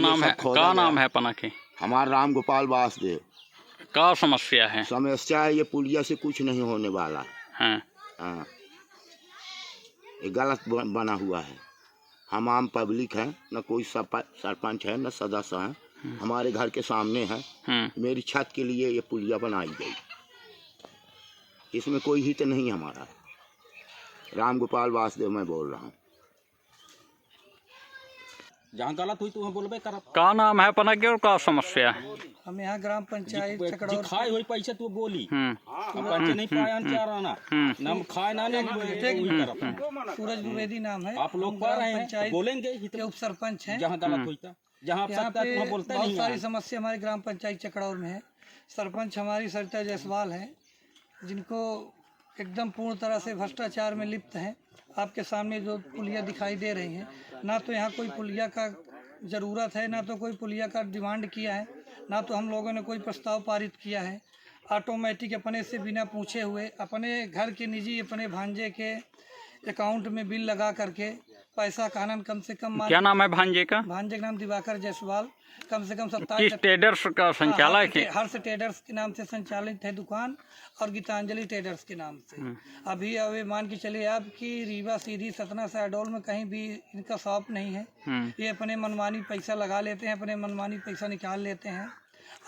का नाम है अपना के? हमारा राम गोपाल वासदेव। क्या समस्या है? समस्या है ये पुलिया से कुछ नहीं होने वाला है। हाँ, ये गलत बना हुआ है। हम आम पब्लिक हैं, न कोई सरपंच है न सदस्य है। हमारे घर के सामने है, मेरी छत के लिए ये पुलिया बनाई गई। इसमें कोई हित नहीं हमारा। राम गोपाल वासदेव मैं बोल रहा हूँ। जहाँ गलत हुई तुम्हें बोलबे कर। का नाम है अपना के और का समस्या है? हम यहाँ ग्राम पंचायत चकड़ौर खाए हुई पैसे तू बोली पंचे नहीं पाया चार आना नम खाए ना सूरज द्विवेदी नाम है। आप लोग पा रहे हैं बोलेंगे के उप सरपंच हैं। जहाँ गलत हुई था जहाँ यहाँ पे बहुत सारी समस्या हमारे ग्राम पंचायत चकड़ौर में है। सरपंच हमारी सरिता जायसवाल है, जिनको एकदम पूर्ण तरह से भ्रष्टाचार में लिप्त हैं। आपके सामने जो पुलिया दिखाई दे रही हैं, ना तो यहाँ कोई पुलिया का ज़रूरत है, ना तो कोई पुलिया का डिमांड किया है, ना तो हम लोगों ने कोई प्रस्ताव पारित किया है। ऑटोमेटिक अपने से बिना पूछे हुए अपने घर के निजी अपने भांजे के अकाउंट में बिल लगा करके पैसा कानून कम से कम। क्या नाम है भांजे का? भांजे का नाम दिवाकर जायसवाल। कम से कम 27 ट्रेडर्स का संचालक है। हर्ष ट्रेडर्स के नाम से संचालित है दुकान, और गीतांजलि ट्रेडर्स के नाम से। अभी मान के चलिए आपकी रीवा सीधी सतना शहडोल में कहीं भी इनका शॉप नहीं है। ये अपने मनमानी पैसा लगा लेते हैं, अपने मनमानी पैसा निकाल लेते हैं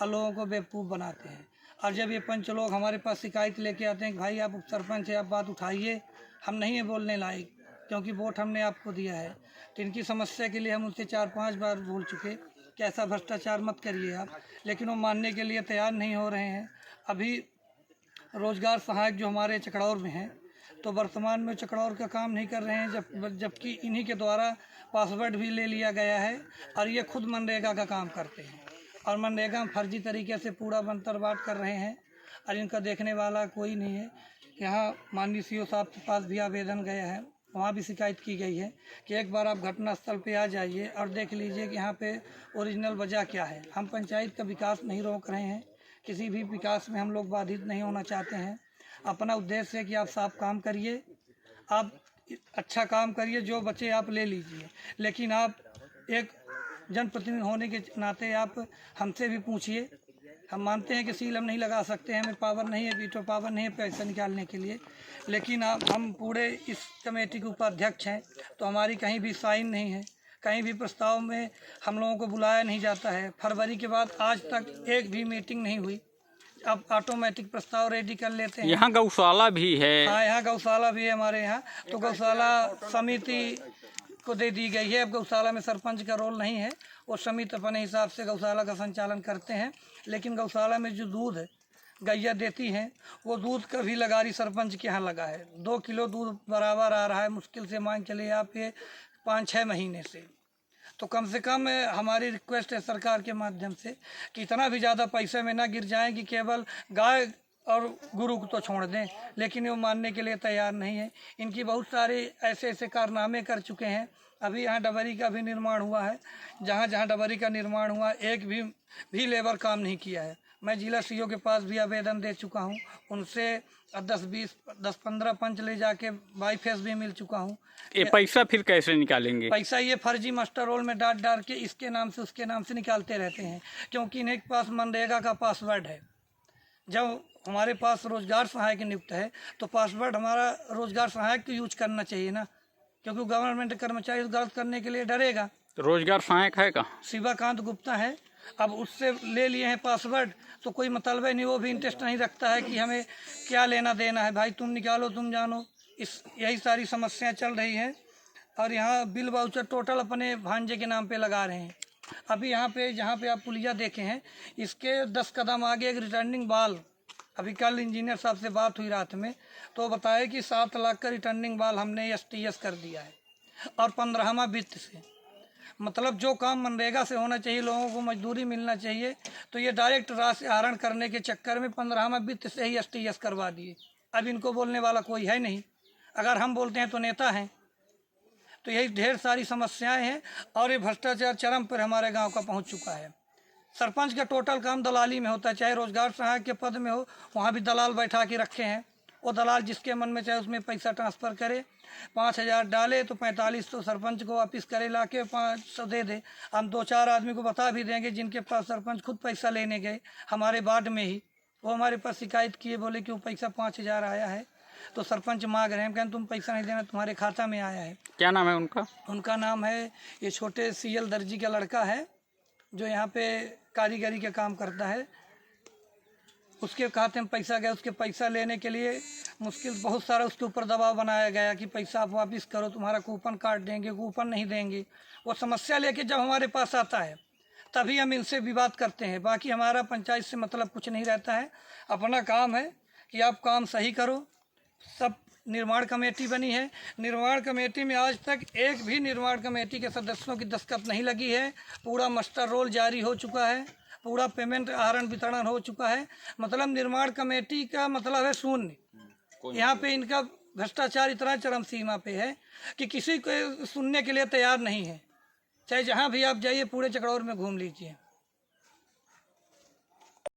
और लोगों को बेवकूफ़ बनाते हैं। और जब ये पंच लोग हमारे पास शिकायत लेके आते हैं कि भाई आप सरपंच है, आप बात उठाइए, हम नहीं है बोलने लायक क्योंकि वोट हमने आपको दिया है। तो इनकी समस्या के लिए हम उनसे 4-5 बार बोल चुके कि ऐसा भ्रष्टाचार मत करिए आप, लेकिन वो मानने के लिए तैयार नहीं हो रहे हैं। अभी रोजगार सहायक जो हमारे चकड़ौर में हैं, तो वर्तमान में चकड़ौर का काम नहीं कर रहे हैं, जबकि इन्हीं के द्वारा पासवर्ड भी ले लिया गया है और ये खुद मनरेगा का काम करते हैं और मनरेगा में फर्जी तरीके से पूरा बंतर बाट कर रहे हैं और इनका देखने वाला कोई नहीं है। यहाँ माननीय सीओ साहब के पास भी आवेदन गया है, वहाँ भी शिकायत की गई है कि एक बार आप घटनास्थल पे आ जाइए और देख लीजिए कि यहाँ पे ओरिजिनल वजह क्या है। हम पंचायत का विकास नहीं रोक रहे हैं, किसी भी विकास में हम लोग बाधित नहीं होना चाहते हैं। अपना उद्देश्य है कि आप साफ काम करिए, आप अच्छा काम करिए, जो बचे आप ले लीजिए, लेकिन आप एक जनप्रतिनिधि होने के नाते आप हमसे भी पूछिए। हम मानते हैं कि सील हम नहीं लगा सकते हैं, हमें पावर नहीं है, वीटो पावर नहीं है पैसा निकालने के लिए, लेकिन हम पूरे इस कमेटी के उपाध्यक्ष हैं, तो हमारी कहीं भी साइन नहीं है, कहीं भी प्रस्ताव में हम लोगों को बुलाया नहीं जाता है। फरवरी के बाद आज तक एक भी मीटिंग नहीं हुई। अब ऑटोमेटिक प्रस्ताव रेडी कर लेते हैं। यहाँ गौशाला भी है। हाँ, यहाँ गौशाला भी है हमारे यहाँ, तो गौशाला समिति को दे दी गई है। अब गौशाला में सरपंच का रोल नहीं है, वो समिति अपने हिसाब से गौशाला का संचालन करते हैं। लेकिन गौशाला में जो दूध है गैया देती हैं, वो दूध का भी लगारी सरपंच के यहाँ लगा है। 2 किलो दूध बराबर आ रहा है, मुश्किल से मान चलिए आप ये 5-6 महीने से। तो कम से कम हमारी रिक्वेस्ट है सरकार के माध्यम से कि इतना भी ज़्यादा पैसे में ना गिर जाएं कि केवल गाय और गुरु को तो छोड़ दें, लेकिन वो मानने के लिए तैयार नहीं है। इनकी बहुत सारे ऐसे कारनामे कर चुके हैं। अभी यहाँ डबरी का भी निर्माण हुआ है, जहाँ जहाँ डबरी का निर्माण हुआ एक भी लेबर काम नहीं किया है। मैं जिला सीओ के पास भी आवेदन दे चुका हूँ, उनसे 10-15 पंच ले जाके बाई फेस भी मिल चुका हूँ। ये पैसा फिर कैसे निकालेंगे? पैसा ये फर्जी मास्टर रोल में डाल के इसके नाम से उसके नाम से निकालते रहते हैं, क्योंकि इन्हें के पास मनरेगा का पासवर्ड है। जब हमारे पास रोजगार सहायक नियुक्त है तो पासवर्ड हमारा रोजगार सहायक तो यूज करना चाहिए ना, क्योंकि गवर्नमेंट कर्मचारी गलत करने के लिए डरेगा। तो रोजगार सहायक है का? शिवाकांत गुप्ता है। अब उससे ले लिए हैं पासवर्ड, तो कोई मतलब नहीं, वो भी इंटरेस्ट नहीं रखता है कि हमें क्या लेना देना है, भाई तुम निकालो तुम जानो। यही सारी समस्याएं चल रही हैं। और यहाँ बिल वाउचर टोटल अपने भांजे के नाम पे लगा रहे हैं। अभी यहाँ पे जहाँ पे आप पुलिया देखे हैं, इसके 10 कदम आगे एक रिटर्निंग बाल, अभी कल इंजीनियर साहब से बात हुई रात में, तो बताया कि 7 लाख का रिटर्निंग बाल हमने STS कर दिया है और 15वां वित्त से। मतलब जो काम मनरेगा से होना चाहिए, लोगों को मजदूरी मिलना चाहिए, तो ये डायरेक्ट राशि आहरण करने के चक्कर में 15वां वित्त से ही STS करवा दिए। अब इनको बोलने वाला कोई है नहीं, अगर हम बोलते हैं तो नेता हैं। तो यही ढेर सारी समस्याएं हैं और ये भ्रष्टाचार चरम पर हमारे गांव का पहुंच चुका है। सरपंच का टोटल काम दलाली में होता है, चाहे रोजगार सहायक के पद में हो, वहाँ भी दलाल बैठा के रखे हैं। वो दलाल जिसके मन में चाहे उसमें पैसा ट्रांसफ़र करे। 5,000 डाले तो 45 तो सरपंच को वापस करे ला के 500 दे दे। हम 2-4 आदमी को बता भी देंगे जिनके पास सरपंच खुद पैसा लेने गए हमारे वार्ड में ही, वो हमारे पास शिकायत किए, बोले कि वो पैसा 5,000 आया है तो सरपंच मांग रहे हैं। कहते तुम पैसा नहीं देना, तुम्हारे खाता में आया है। क्या नाम है उनका? उनका नाम है, ये छोटे CL दर्जी का लड़का है जो यहाँ पे कारीगरी का काम करता है। उसके खाते में पैसा गया, उसके पैसा लेने के लिए मुश्किल बहुत सारा उसके ऊपर दबाव बनाया गया कि पैसा आप वापस करो, तुम्हारा कूपन काट देंगे, कूपन नहीं देंगे। वो समस्या लेके जब हमारे पास आता है तभी हम इनसे विवाद करते हैं। बाकी हमारा पंचायत से मतलब कुछ नहीं रहता है। अपना काम है कि आप काम सही करो। सब निर्माण कमेटी बनी है, निर्माण कमेटी में आज तक एक भी निर्माण कमेटी के सदस्यों की दस्तखत नहीं लगी है। पूरा मास्टर रोल जारी हो चुका है, पूरा पेमेंट आहरण वितरण हो चुका है। मतलब निर्माण कमेटी का मतलब है शून्य। यहाँ पे इनका भ्रष्टाचार इतना चरम सीमा पे है कि किसी को सुनने के लिए तैयार नहीं है। चाहे जहाँ भी आप जाइए पूरे चकड़ौर में घूम लीजिए।